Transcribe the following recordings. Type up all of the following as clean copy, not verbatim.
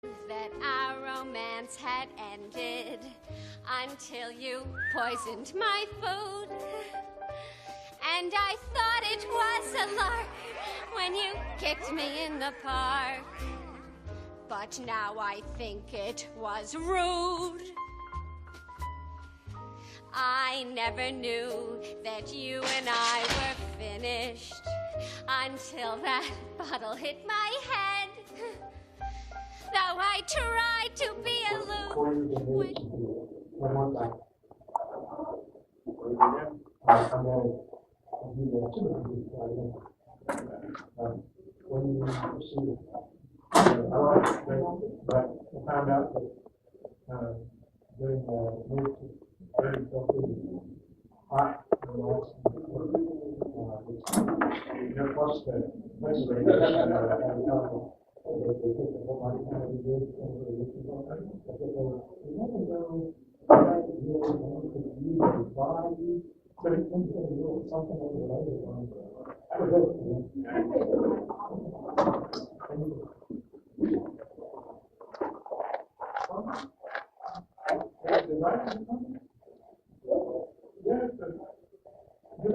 That our romance had ended until you poisoned my food. And I thought it was a lark when you kicked me in the park. But now I think it was rude. I never knew that you and I were finished until that bottle hit my head. Though I tried to be aloof. But I found out that during the move to very hot and last plus the but it comes to something over the other one.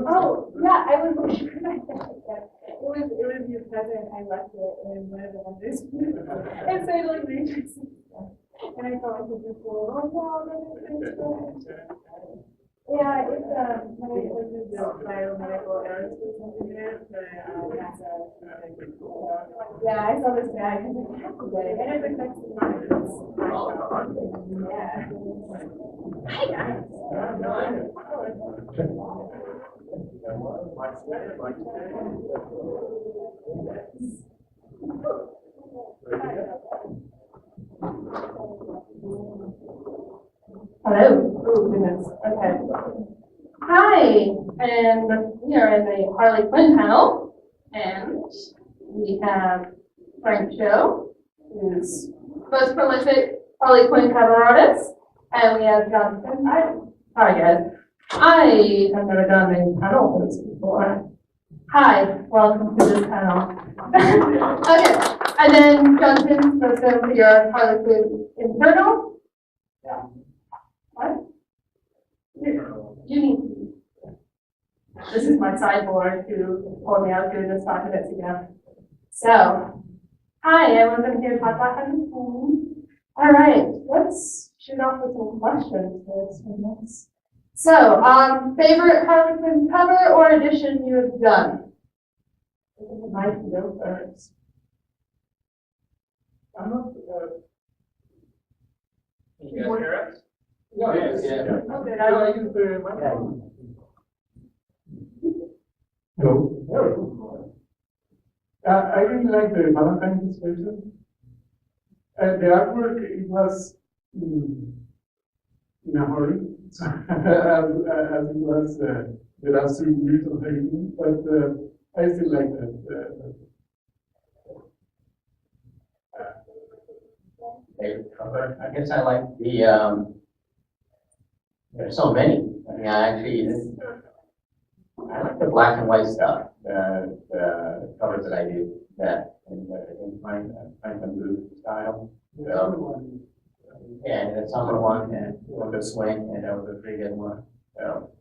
Oh, yeah, I was sure I said that. It was your present. I left it in one of the windows. And so it like matrix and stuff. And I thought I could just go, oh no, that is yeah, it's my husband is a biomedical aerospace engineer for NASA. Yeah, I saw this guy and I was like, I have to get it. And it's like next to mine. Yeah. Hi guys. Hello. Oh goodness. Okay. Hi, and we are in the Harley Quinn panel, and we have Frank Cho, who's most prolific Harley Quinn cover artist, and we have Jonathan. Hi guys. I have never done a panel for this before. Hi, welcome to this panel. Okay, and then Jonathan, let's go for your Harley Quinn internal. Yeah. What? You need to. This is my sideboard who pulled me out through this 5 minutes ago. So, hi, everyone's here to talk about Harley Quinn. All right, let's shoot off with some questions for this one. So, favorite Harley Quinn cover or edition you have done? I can go first. I'm not. Can you guys hear us? Yes. Yeah. Okay, I use the microphone. Hello. I really like the Valentine's special. The artwork, it was in a hurry, so, as it was the last 3 years of everything, but I still like that. Favorite color? I guess I like the, there's so many. I mean, I like the black and white stuff, the colors that I do, that in Franklin Booth style. Yeah, and the summer one, and the swing, and that was a pretty good one. So,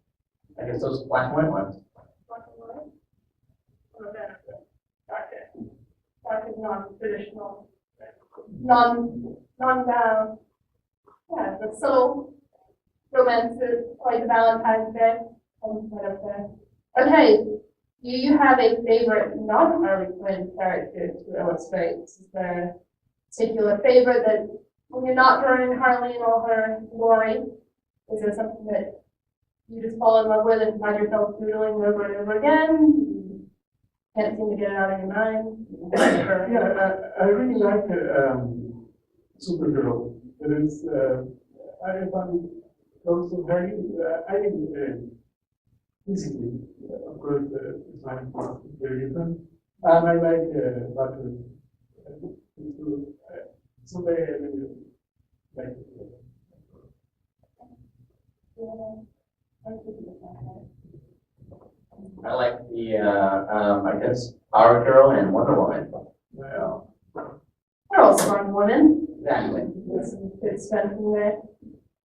I guess those black and white ones. Black and white? Okay. Black is non-traditional. Non-down. Yeah, the subtle romances, like Valentine's Day. Okay, do you have a favorite non-Harley Quinn character to illustrate? Is there a particular favorite that when you're not drawing Harley in all her glory, is there something that you just fall in love with and find yourself doodling over and over again? Can't seem to get it out of your mind? Yeah, I really like Supergirl. It is, I found it also very, I think, physically, of course, it's not very different. And I like Butter. Someday I really like it. I like the, I guess, Power Girl and Wonder Woman. Well, They're all strong women. Exactly. It's spent in there.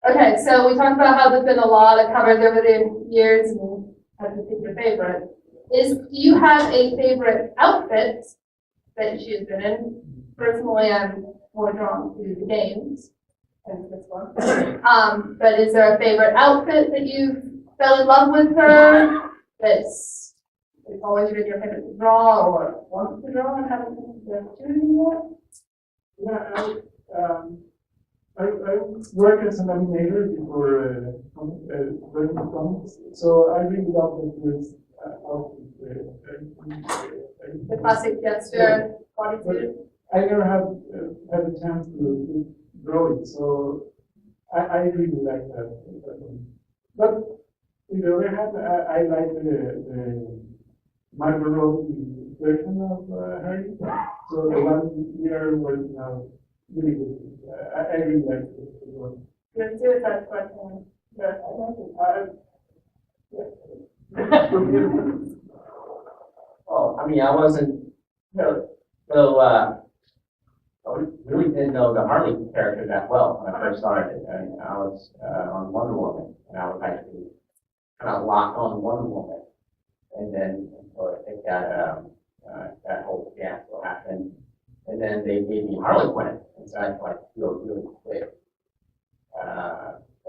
Okay, so we talked about how there's been a lot of covers over the years and how to pick your favorite. Do you have a favorite outfit that she's been in? Personally, I'm more drawn to the games and this one. But is there a favorite outfit that you fell in love with her that's always been your favorite to draw or want to draw and haven't had the opportunity yet? Yeah, I worked as an animator before writing comics, so I really love this outfit. The classic gesture bodysuit. I never had a chance to draw it, so I really like that one. But on the other hand, I like the Margot Robbie version of Harry. So the one we are working now really good. I really like it. The suicide question. Well, I mean, I wasn't, I really didn't know the Harley character that well when I first started. And I was on Wonder Woman, and I was actually kind of locked on Wonder Woman. And then, so I think that whole fiasco happened. And then they gave me Harley Quinn, and so I had to like do a really quick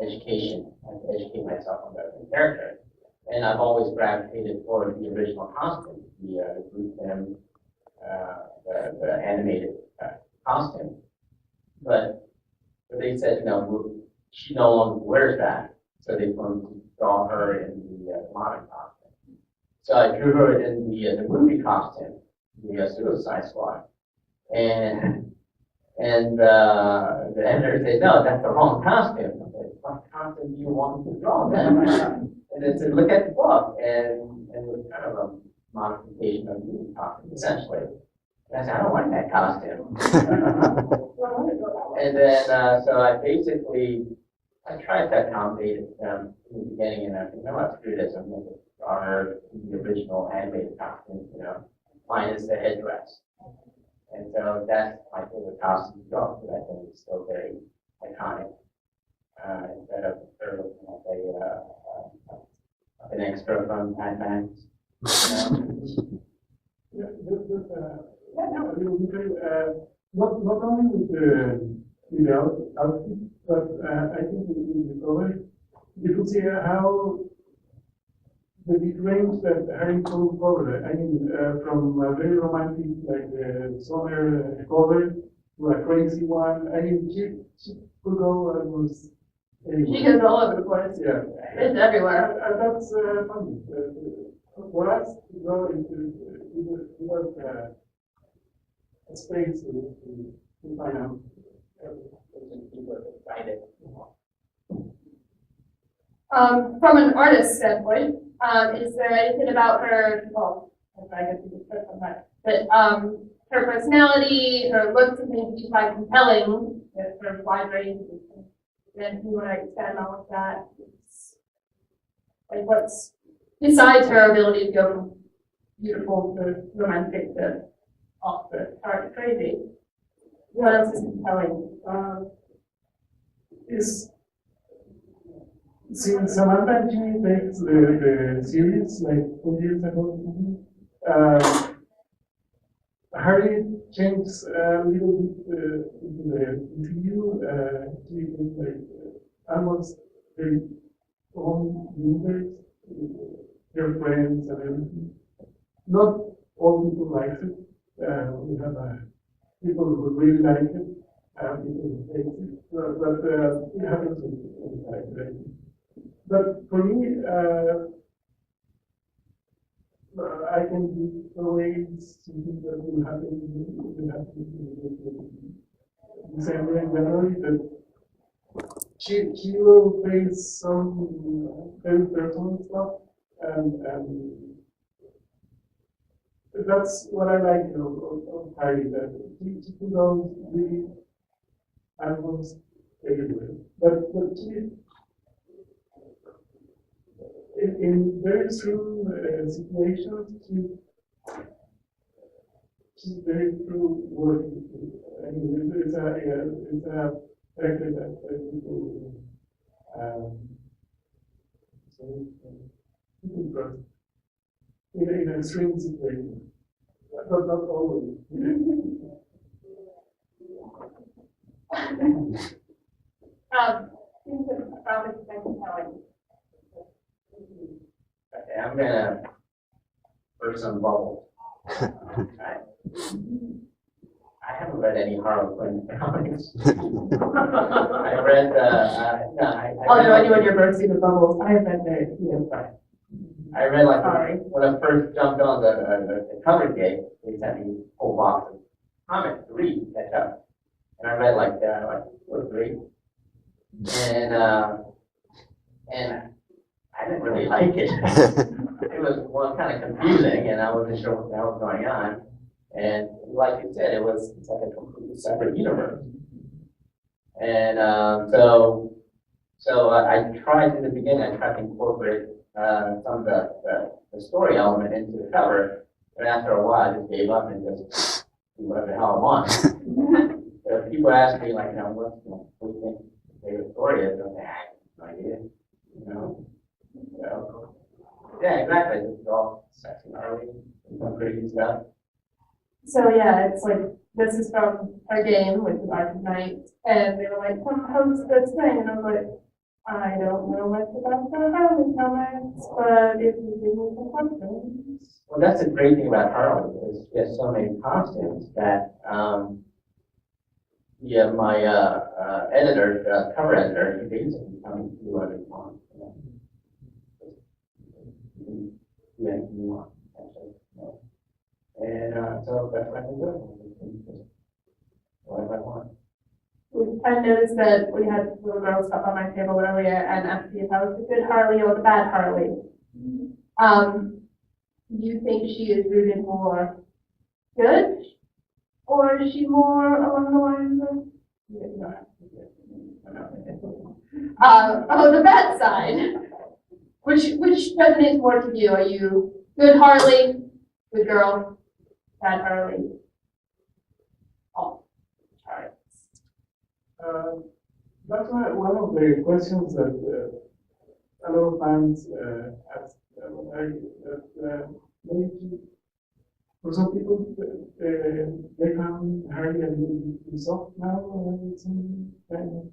education, I had to educate myself on the character. And I've always gravitated toward the original costume, the blue film, the animated costume. But they said, she no longer wears that, so they're going to draw her in the modern costume. So I drew her in the movie costume, the Suicide Squad. And the editor said, no, that's the wrong costume. I said, what costume do you want me to draw then? And they said, look at the book. And it was kind of a modification of the movie costume, essentially. And I said, I don't like that costume. And then, so I tried to accommodate them in the beginning, and I said, no, let's do this. I'm going to draw her in the original animated costume, minus the headdress. And so that's my favorite costume to draw, because I think it's still very iconic. Instead of her looking like an extra from Mad Max. Not only with the outfit, but I think with the color, you could see how the range that Harry Quinn covered. I mean, from a very romantic, like summer color, to a crazy one. I mean, she could go almost anywhere. She goes all over the place. Yeah. It's everywhere. And that's funny. For us, to go into a space to find out. From an artist standpoint, is there anything about her, well, I guess you just touched on that, but her personality, her looks and things you find compelling, her wide range, and you want to expand all of that? Like what's, besides her ability to go from beautiful to romantic to off the chart crazy, what else is compelling? Is since Samantha and Jimmy takes the series like 2 years ago, Harley changed a little bit into the interview. She is like almost their own universe, their friends and everything. Not all people like it. We have people who really like it, people who hate it, but it happens with character. But for me, I can give away something that will happen in December and January, that she will face some very personal stuff, and that's what I like of Harry, that she goes really almost everywhere. But she, in very extreme situations, she's very true word. I mean, it's a character that people, so, people trust in an extreme situation, but not always. Okay, I'm gonna burst some bubbles. I haven't read any Harley Quinn comics. I read, no, I'll join you when you're bursting the bubbles. I have been there, too. I read like Sorry. when I first jumped on the cover gig, they sent me a whole box of comics to read, catch up. And I read like 2 or 3. And I didn't really like it. It was kind of confusing, and I wasn't sure what the hell was going on. And like you said, it's like a completely separate universe. And so I tried in the beginning. I tried to incorporate some of the story element into the cover, but after a while, I just gave up and just do whatever the hell I want. So if people ask me like, what do you think the favorite story is? I'm like, I have no idea. So, yeah, exactly. It's all sexy, gnarly, some crazy stuff. So yeah, it's like, this is from our game with the Dark Knight, and they were like, how's this thing? And I was like, I don't know much about the Harley comics, but if you give me some questions. Well, that's the great thing about Harley is she has so many costumes that my editor, cover editor, he basically comes to do whatever he wants. Do anything you want, actually. And so that's what I can do. Whatever I want. I noticed that we had little girl stuff on my table earlier and asked me if I was the good Harley or the bad Harley. Do you think she is rooted more good, or is she more along the lines of the bad side? Which resonates more to you? Are you good Harley, good girl, bad Harley? Oh, sorry. That's one of the questions that a lot of fans ask. Maybe for some people, they found Harley a little bit soft now, or something kind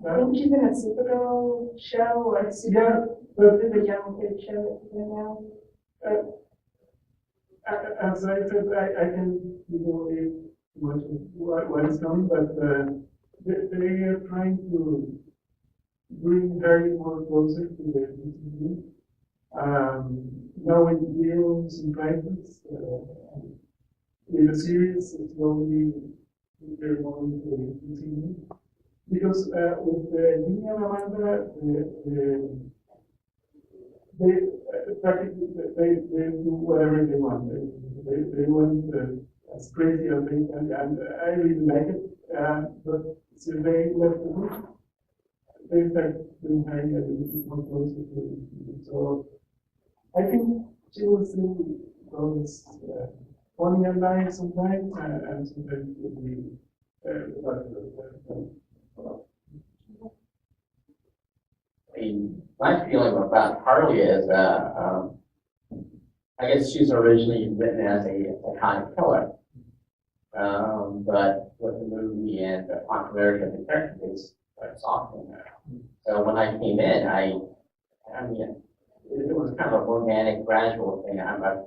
I think she's in a Supergirl show or a the young kid show that she's in now. As I said, I can believe much of what is coming, but they are trying to bring Harry more closer to the DTV. Now with deals and prices, in the series, it's slowly they're more into the DTV. Because with Jimmy and Amanda, they practically they do whatever they want. They went as crazy as they can, and I really like it. But since they left the group, they started doing Harry a little bit more closer to it. So I think she will still go as funny and nice sometimes, and sometimes will be My feeling about Harley is, I guess she's originally written as a psychotic killer, but with the movie and the popularity of the character, it's quite softening her. So when I came in, I mean, it was kind of an organic, gradual thing. I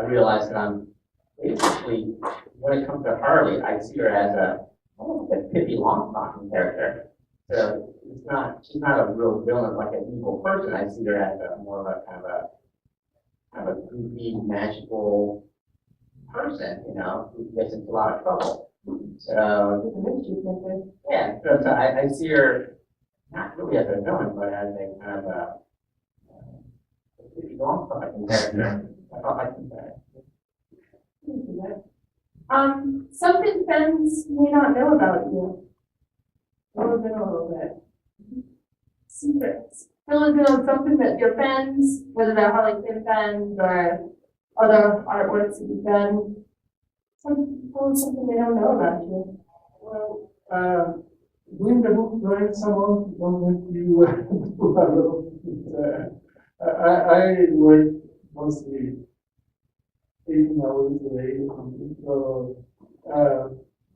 realized that I'm basically, when it comes to Harley, I see her as almost a Pippi Longstocking character. So she's not a real villain, like an evil person. I see her as more of a kind of a goofy, magical person, who gets into a lot of trouble. So, yeah, so I see her not really as a villain, but as a kind of a Pippi Longstocking character. I thought I could that. Something fans may not know about you. Fill us in a little bit. Secrets. Fill us in on something that your fans, whether they're Harley Quinn fans or other artworks that you've done, Something they don't know about you. Well, doing the book learning someone don't make you do a lot of I work mostly 18 hours a day or something. So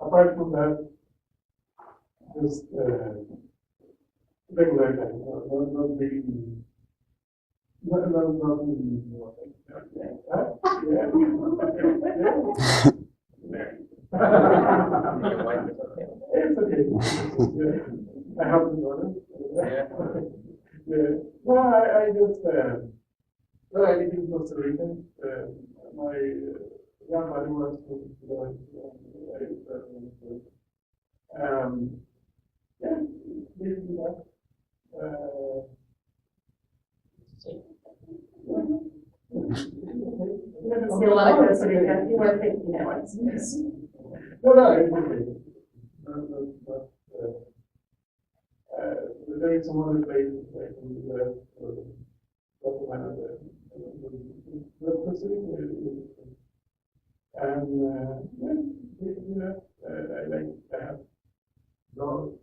apart from that, just regular time, not really, not really more. Yeah. Your wife is okay. It's okay. Yeah. I have to know Yeah. Yeah. No, I just, well, I live in Costa Rica. My grandmother was from yeah, basically that. You haven't seen a lot of Costa Rica. You weren't thinking that once. No, it's okay. But, there is some other places like in the US or Canada. But Costa Rica is, and yeah, basically that. I like to have dogs,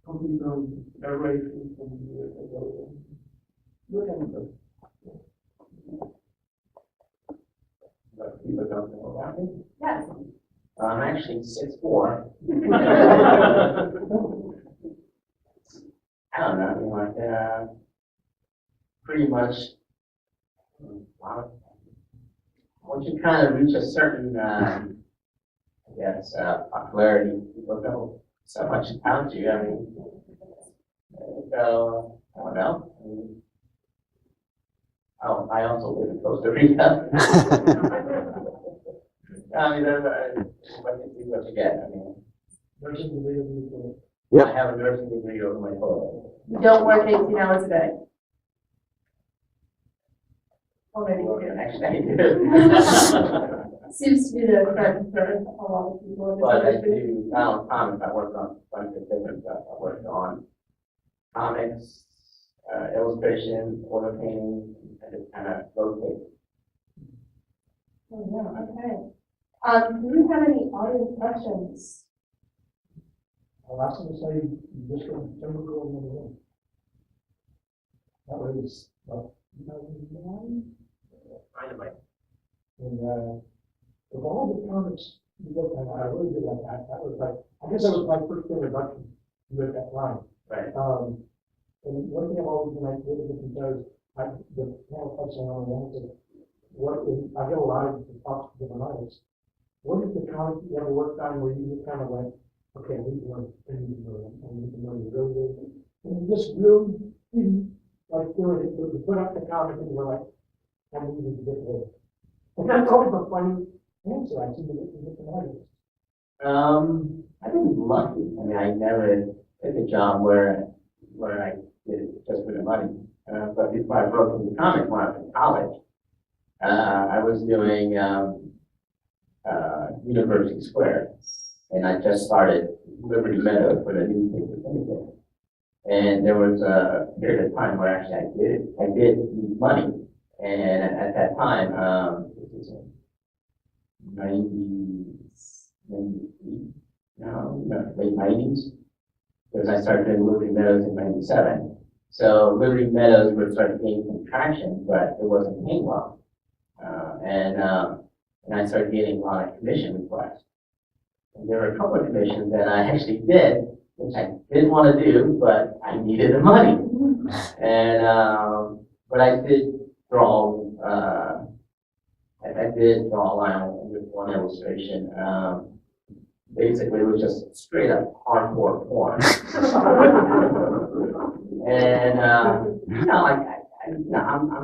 complete on aeration from the look at them. But people don't know about me. Yes. I'm actually 6'4". I don't know, like, pretty much, once you kind of reach a certain, I guess, popularity, people know so much about you. I mean, so, I don't know. I also live in Costa Rica. I mean, what you get. I mean, Nursing degree. Yep. I have a nursing degree over my whole. You don't work 18 hours a day. Or maybe you do. Actually, I do. Seems to be the trend for a lot of people. in this But I industry. do, I don't comics, I work on a bunch of different stuff. I worked on comics, illustration, oil painting, and just kind of rotate. Oh, yeah, okay. Do you have any audience questions? I'll ask them to say, just go, never go in the room. That was, 2009. Kind of like, And, with all the comics you look at, I really did like that. That was like, I guess that was my first introduction to that line. right. And one thing I've always been like, really different because the panel question on the answer, I get a lot of talks to different artists. What is the comic you ever worked on where you just kind of went, okay, I need to learn, I need to learn, I need to learn really good. And you just really, like doing it, you put up the comic and you're like, I need to get there. And that's always a funny answer, I see from different artists. I've been lucky. I mean, I never took a job where I did it just for the money. But before I broke into comics when I was in college, I was doing University Square, and I just started Liberty Meadows for the newspaper syndicate. And there was a period of time where actually I did need money, and at that time, this was in 93, late 90s, because I started doing Liberty Meadows in 97. So Liberty Meadows would start gaining some traction, but it wasn't paying well. And I started getting a lot of commission requests. And there were a couple of commissions that I actually did, which I didn't want to do, but I needed the money. And, but I did draw, I did draw a line with one illustration. Basically, it was just straight up hardcore porn. And, I'm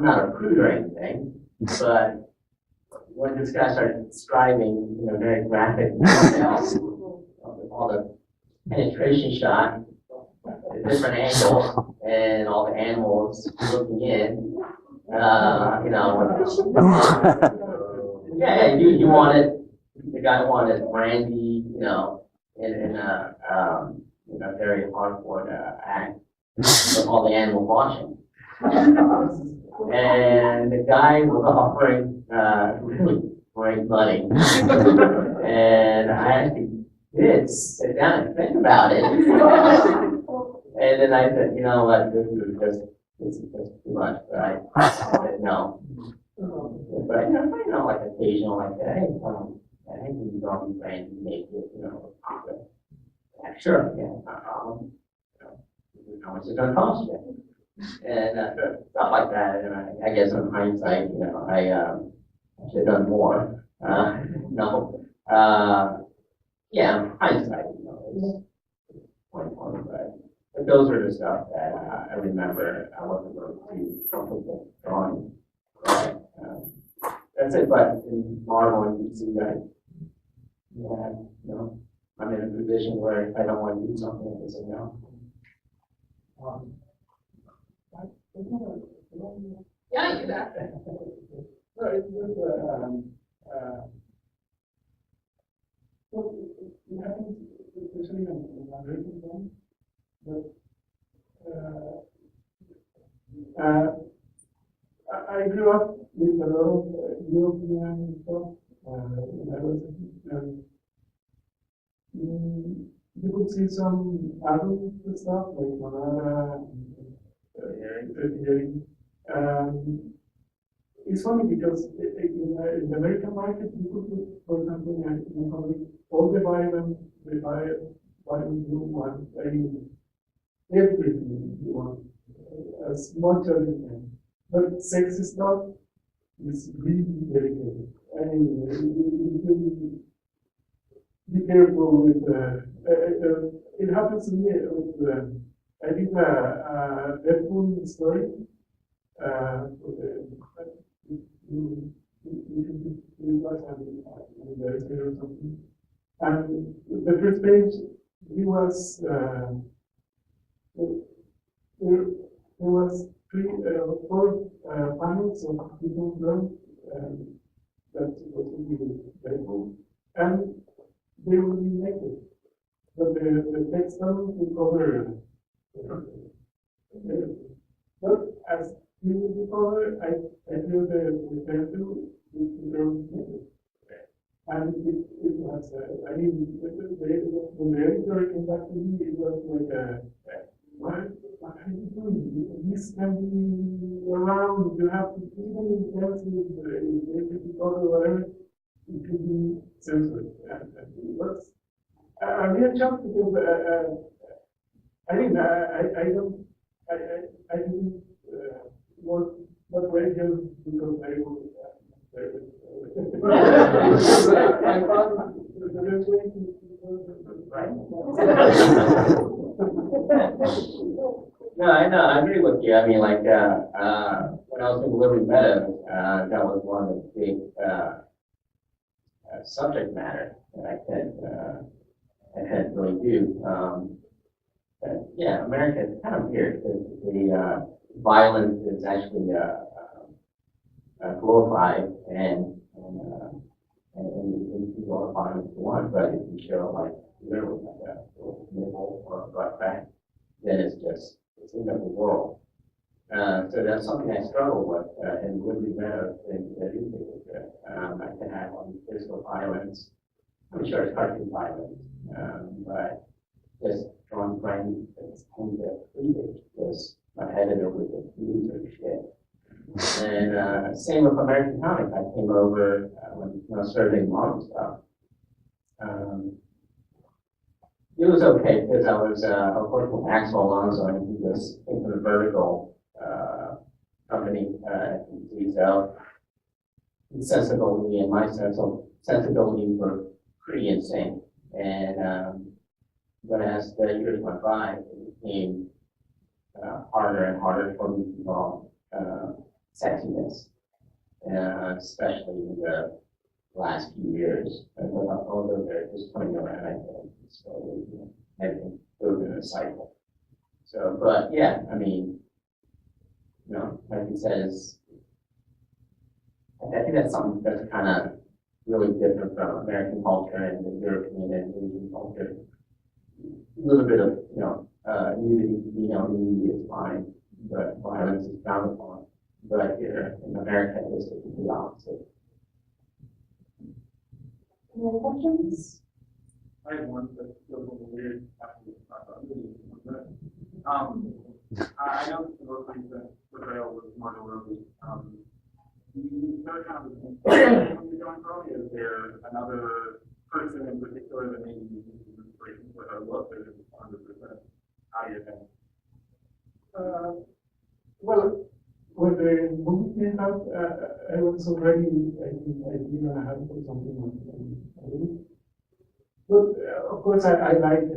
not a prude or anything, but when this guy started describing, very graphic details, all the penetration shot, the different angles, and all the animals looking in, you wanted, the guy wanted brandy, in a very hardcore act with all the animals watching. And the guy was offering great money. And I actually did sit down and think about it. And then I said, you know what, this is just too much, but I said no. But, you know, like occasional, like, hey, I think you don't be brand new, make it, you know, yeah, sure, yeah, not a problem. How much is it gonna cost you? And stuff like that. And I guess in hindsight, you know, I should have done more. No, yeah, hindsight, you know, is 2020, but those are the stuff that I remember. I wasn't really too comfortable drawing. But, that's it. But in Marvel and DC, you know, I'm in a position where if I don't want to do something, I can say no. Yeah, you bet. No, it's just, well, it happens, especially in American films, but I grew up with a lot of European stuff when I was a kid, and you could see some adult stuff like Manara and it's funny because in the American market, you could put, for example, in comic, all the violence you want, I mean, everything you want, as much as you can. But sexy stuff is really delicate. I mean, you be careful with, it happens to me with, I think, Deadpool story. And the first page, he was there was four panels of people drawing that was really very cool, and they will be naked, but the text will cover. But as he will be covered, I feel the pencil is naked. And it was, I mean, when the editor came back to me, it was like, what are you doing? This can be around, you have to, even in pencils, if it or whatever, it could be censored. And it was a real challenge because, I mean, I didn't work radio because I was I found the best way to right. No, I know, I agree with you. I mean, like, when I was in Liberty Meadows, that was one of the big, subject matter that I couldn't really do. Yeah, America is kind of weird because the, violence is actually, glorified and glorified if you want, but if you show like literally like a nipple or a butt back, then it's the end of the world. So that's something I struggle with and would be better than the newspaper. I can have on physical violence. I'm sure it's cartoon violence, but just drawing frames that's kind of cleavage because my editor with the user shit. And same with American Comics. I came over when I was starting Marvel stuff. It was okay because I was working with Axel Alonso and he was into the vertical company. So his sensibility and my sensibility were pretty insane. And but as the years went by, it became harder and harder for me to draw sexiness, especially in the last few years. Although they're just coming around, I think, slowly, everything goes in a cycle. So, but yeah, I mean, you know, like he says, I think that's something that's kind of really different from American culture and the European and Asian culture. A little bit of, nudity, nudity is fine, but violence is frowned upon. But here in America, it's the opposite. Any other questions? I have one that's a little weird. I know the mostly the portrayal was more early. You start kind of when you're going early, is there another person in particular that maybe you use as inspiration for her look that is 100% how you think? Well, when the movie came out, I was already, I think, I didn't have to put something on. But of course, I like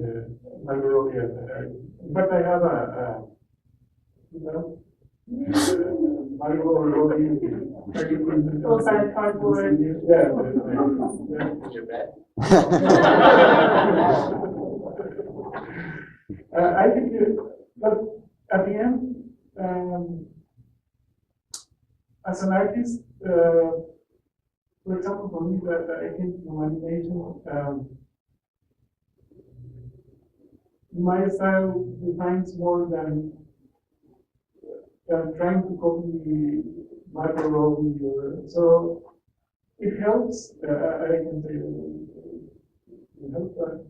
Margot Robbie. In fact, I have you know, Margot Robbie. Full-size cardboard. Yeah. Your bed? I think, but at the end, as an artist, for example, for me, that I think from animation, my style defines more than trying to copy Margot Robbie. So it helps. I can say it helps, but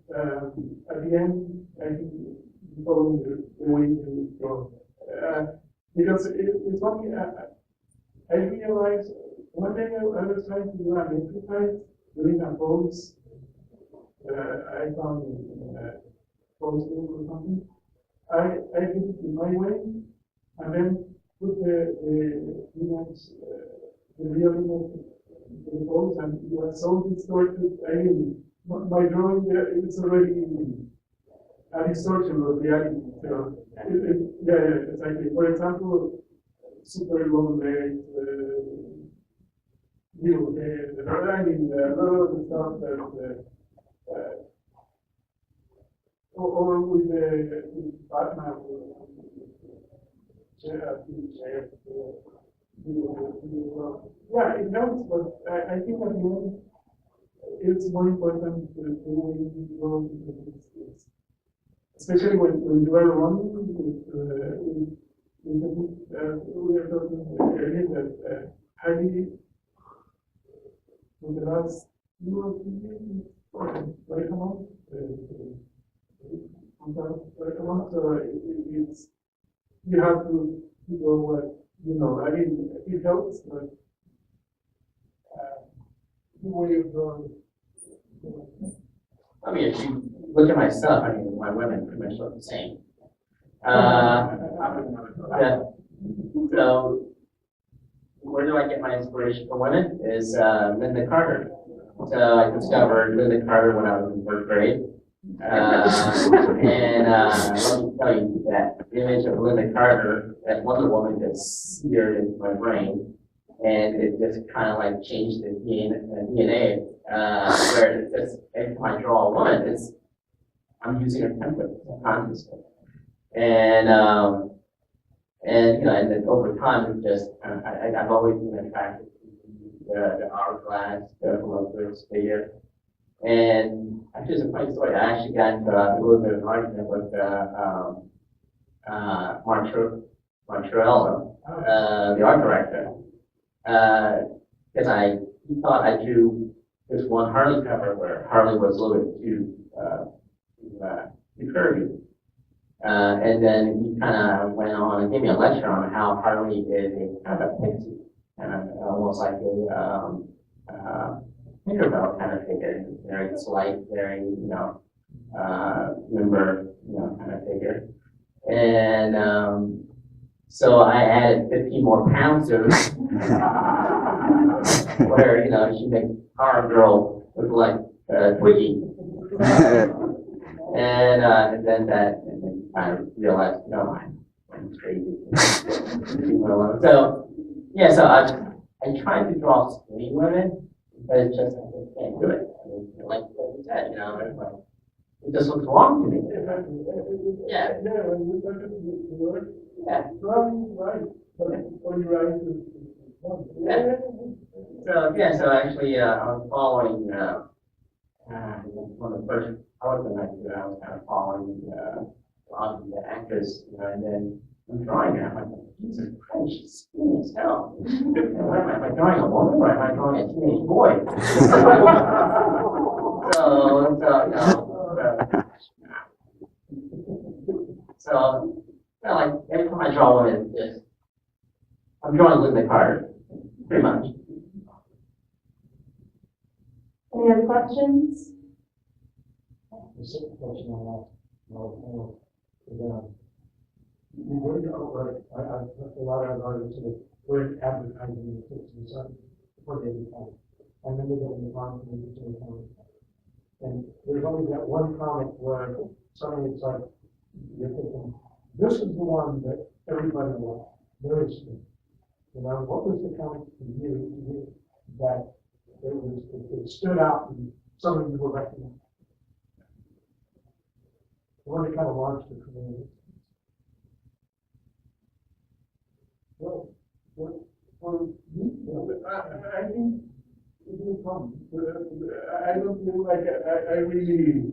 at the end, I think following the way to go. Because it's funny. I realized one day I was trying to do an exercise doing a pose. I found pose or something. I did it in my way, and then put the image, the real image in the pose, and it was so distorted. I mean, my drawing there, it's already a distortion of reality. So, yeah, exactly. For example, super long legs, little head, I mean, a lot of the stuff that, or with the Batman, yeah, it helps, but I think at the end, it's more important to do it, especially when you are running. We are talking earlier that Harley, in the last 2 or 3 years, right amount, so it's, you have to go what, I mean, it helps, but the way of drawing. I mean, if you look at my stuff, I mean, my women pretty much look the same. Yeah. So, where do I get my inspiration for women? Is Linda Carter. So I discovered Linda Carter when I was in 3rd grade. And let me tell you that image of Linda Carter as Wonder Woman just seared into my brain. And it just kind of like changed the DNA, where it's just, every time I draw a woman, I'm using her template consciously. And and then over time, it's just, I've always been attracted to the hourglass, the Columbus figure. And actually, it's a funny story. I actually got into a little bit of an argument with Martorello, the art director, because he thought I drew this one Harley cover where Harley was a little bit too curvy. And then he kind of went on and gave me a lecture on how Harley is a kind of a pixie, kind of almost like a Tinkerbell kind of figure, very slight, very, limber, kind of figure. And so I added 15 more pounds to it, where, she makes Power Girl look like Twiggy. And then I realized, I'm crazy. So, yeah, so I tried to draw skinny women, but it's just, I just can't do it. I mean, like what you said, it just looks wrong to me. Yeah. Yeah. Yeah. So actually, I was following, one of the first PowerPoint I did, I was kind of following, the actors, and then I'm drawing it. I'm like, Jesus Christ, she's skinny as hell. Am I drawing a woman or am I drawing a teenage boy? So, like, every time I draw one, it's just, I'm drawing with the card, pretty much. Any other questions? The second question I asked, you work over, I've put a lot of artists to the word advertising in the kitchen, so before they become. And then they get in the farm and they get in the farm. And there's only that one comic where suddenly it's like, you're thinking, this is the one that everybody wants. Very interesting. You know, what was the comic for you that it stood out and some of you were recognized? The one that kind of launched the community. Well, for me, I think it will come. I don't feel like I really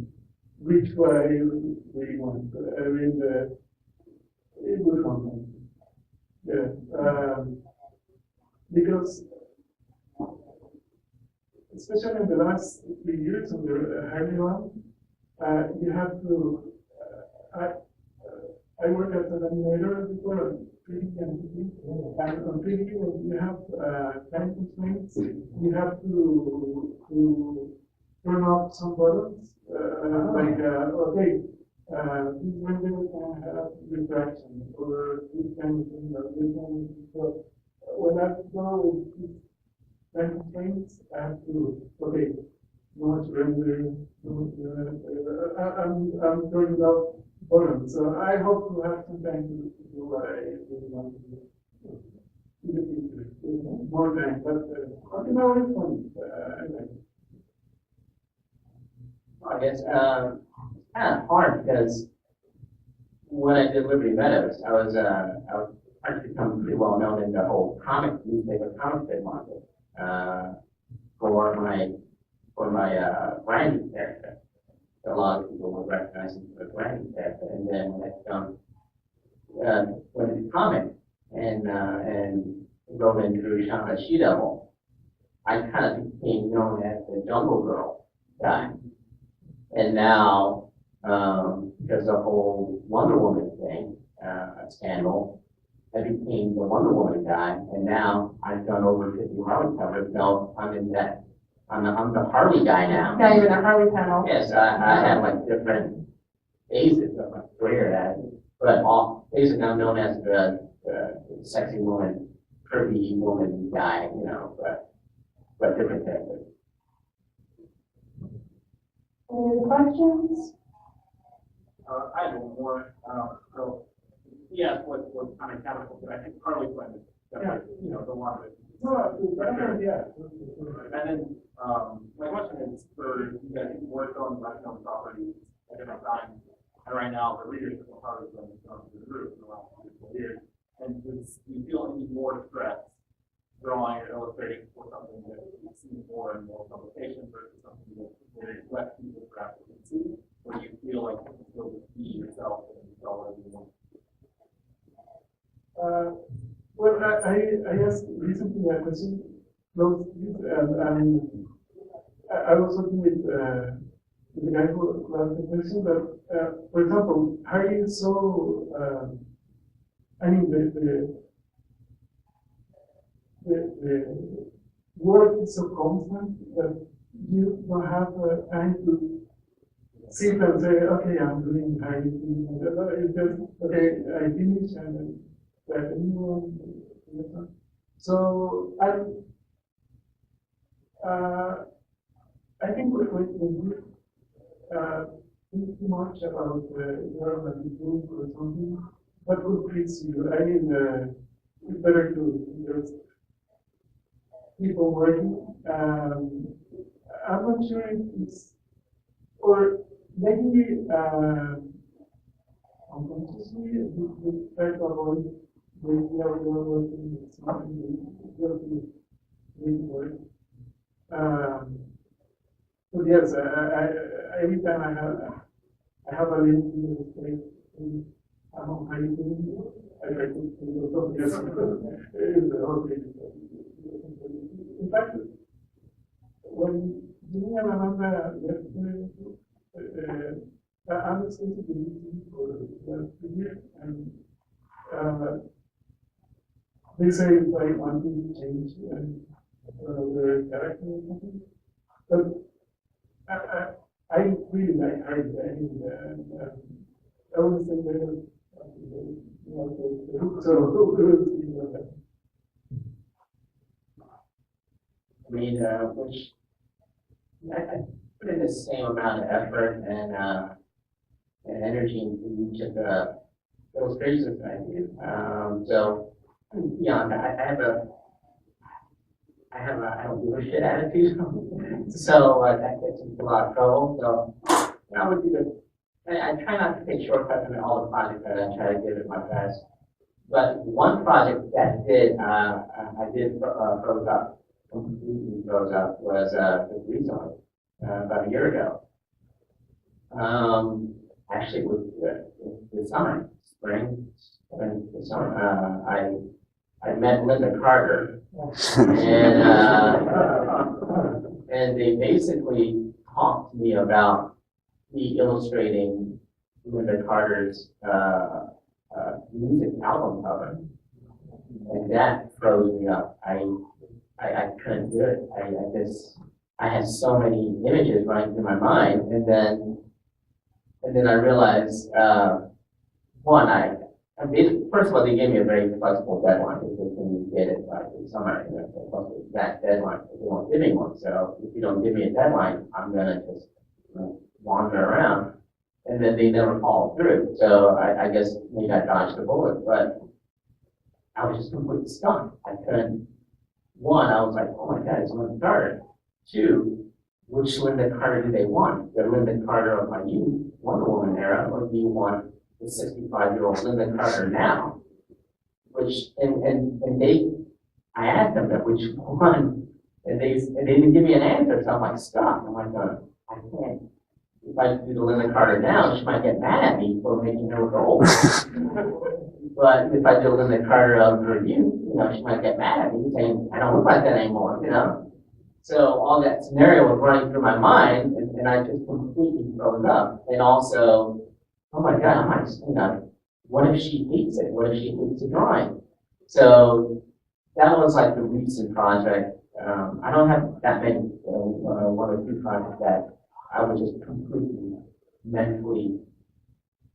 reach what I really want. I mean, it will come. Yeah. Because, especially in the last 3 years of the Harley one, you have to. I work as an animator before. And on 3D, you have time constraints. You have to turn off some buttons, like okay, this window can have refraction, or this kind of thing, or this kind of thing. So when I go with time constraints, I have to okay, no much rendering, I'm turning off buttons. So I hope to have some time to do what I really want to do in the future. More time, but you know, it's fun. I like it. I guess kind of hard because when I did Liberty Meadows, I was trying to become pretty well known in the whole newspaper comic book market for my Brandy character. A lot of people would recognize him for the Brandy character, and then when I did comic and wrote and drew Shauna She-Devil, I kind of became known as the Jungle Girl guy. And now, because the whole Wonder Woman thing, scandal, I became the Wonder Woman guy, and now I've done over 50 Harley covers. No, I'm the Harley guy now. Yeah, you're in the Harley panel. Yes, I have like different phases of my career, but basically I'm known as the sexy woman, curvy woman guy, you know, but different characters. Any other questions? I have one more. So, yes, what kind of catapulted? I think Harley Quinn is definitely, you know, the one that. Yeah. And then my question is for you guys who worked on the property at different times, and right now the readership of Harley Quinn has gone through the roof in the last 4 years. And do you feel any more stress drawing or illustrating for something that you see more and more publications versus something that very less people perhaps can see, or do you feel like you can still just be yourself and tell whatever you want? Well, I asked recently a question close to this, and I was talking with the guy who asked the question, but for example, how are you so, I mean, the work is so constant that you don't have time to sit and say, okay, I'm doing Harley Quinn. It's just, okay, I finish and then like a new one. So I think when you think too much about what you do or something, what would please you? I mean, it's better to just people working. I'm not sure if it's, or maybe unconsciously, we try to avoid when we are working with something we have to really work. So yes, every time I have a little bit of mistake, I don't know how you do it. I could think of something else. It's the whole thing. In fact, when Jimmy and Amanda left, I'm listening to the meeting for the year, and they say it's like wanting to change their character or something. But I really like her, and I always think that I mean, which I put in the same amount of effort and energy into each of the illustrations that I do. So, yeah, I don't give a shit attitude. So that gets into a lot of trouble. So I would do the. I try not to take shortcuts in all the projects that I try to give it my best. But one project that I did froze up, completely froze up, was the rezone about a year ago. Actually, with the summer, spring, and the summer, I met Linda Carter, and they basically talked to me about me illustrating Linda Carter's music album cover, and that froze me up. I couldn't do it. I had so many images running through my mind, and then I realized, first of all, they gave me a very flexible deadline. They said, can you get it by the summer? That deadline, they won't give me one. So if you don't give me a deadline, I'm gonna just wander around. And then they never followed through. So I guess maybe I dodged the bullet, but I was just completely stuck. I couldn't. One, I was like, oh my God, it's Linda Carter. Two, which Linda Carter do they want? The Linda Carter of my youth, Wonder Woman era, or do you want the 65-year-old Linda Carter now? I asked them that which one, and they didn't give me an answer, so I'm like stuck. I'm like, I can't. If I do the Linda Carter now, she might get mad at me for making her look old. But if I do Linda Carter of her youth, she might get mad at me saying, I don't look like that anymore, So all that scenario was running through my mind, and I just completely froze up. And also, oh my God, what if she hates it? What if she hates the drawing? So that was like the recent project. I don't have that many, one or two projects that I was just completely mentally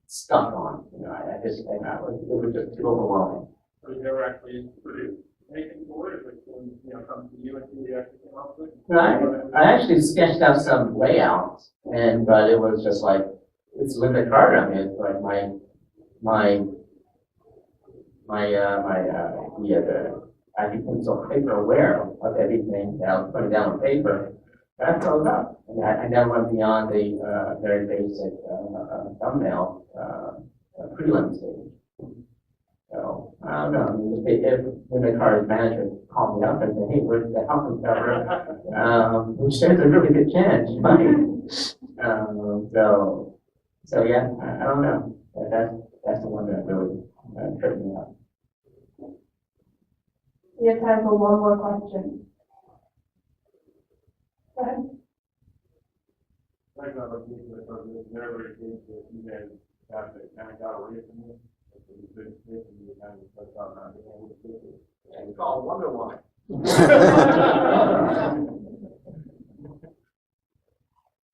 stuck on. It was just too overwhelming. So you never actually produced anything for it, but come to you and you actually came up with it? No, I actually sketched out some layouts, but it was just like, it's Linda Carter. I mean, it's like I became so paper aware of everything that I was putting down on paper. That froze up. I never went beyond the very basic thumbnail prelim stage. So, I don't know. I mean, if Linda Carter's manager called me up and said, hey, where's the album cover? Which there's a really good chance you might. So yeah, I don't know. That's the one that really tripped me up. We have time for one more question. Go ahead. Like I was thinking, it's never a case that you guys kind of got away from it. You couldn't fit and you kind of stuck out not being able to fit it. And it's called Wonder Woman.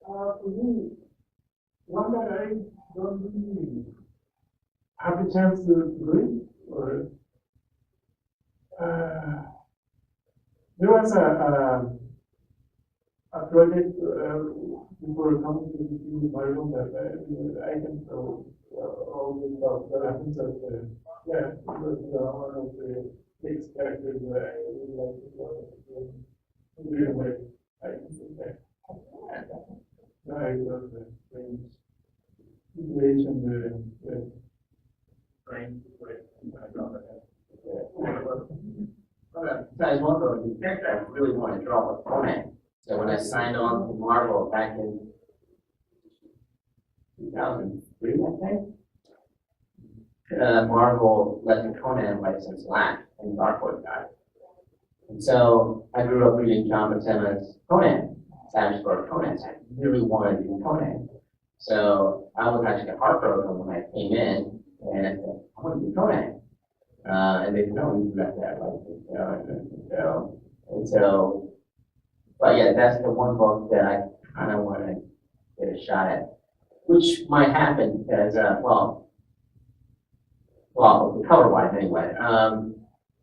For me, one that I don't really have the chance to do it, or there was a project before coming to the TV Bible that I can show all the stuff that happens at it was one of the six characters that I really like to show in real way. I can say that. I love the strange situation the Strange situation. I got that. Besides one of the character I really want to draw was Conan. So when I signed on to Marvel back in 2003, I think, Marvel let the Conan license lapse and Dark Horse died. And so I grew up reading John Buscema's Conan, Savage Sword Conan. So I really wanted to do Conan. So I was actually heartbroken when I came in and I said, I want to do Conan. And they said, no, you left that license. But yeah, that's the one book that I kind of want to get a shot at, which might happen because, well, the cover-wise anyway.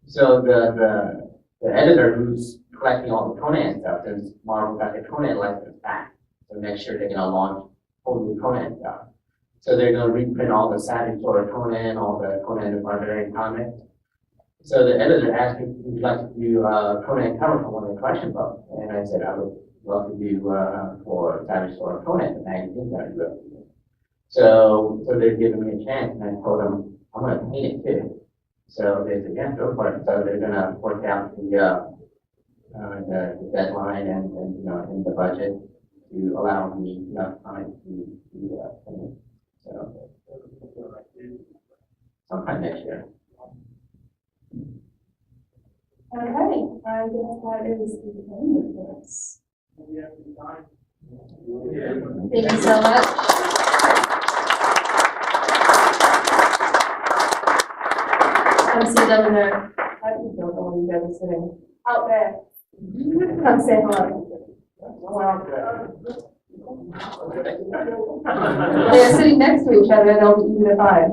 So the editor who's collecting all the Conan stuff, since Marvel got the Conan license back, so next year they're going to launch all the Conan stuff. So they're going to reprint all the Savage Sword Conan, all the Conan the Barbarian comics. So the editor asked me if he'd like to do Conan cover for one of the collection books, and I said I would love to do for Savage Sword Conan, the magazine that I do it. So they're giving me a chance, and I told them I'm going to paint it too. So they said, yeah, go for it. So they're going to work out the deadline and in the budget to allow me enough time to do that. So sometime next year. Okay, I guess that is the end of this. Thank you so much. Come see them in there. I don't know where you guys are sitting. Out there. Come say hello. They're sitting next to each other, they'll be unified.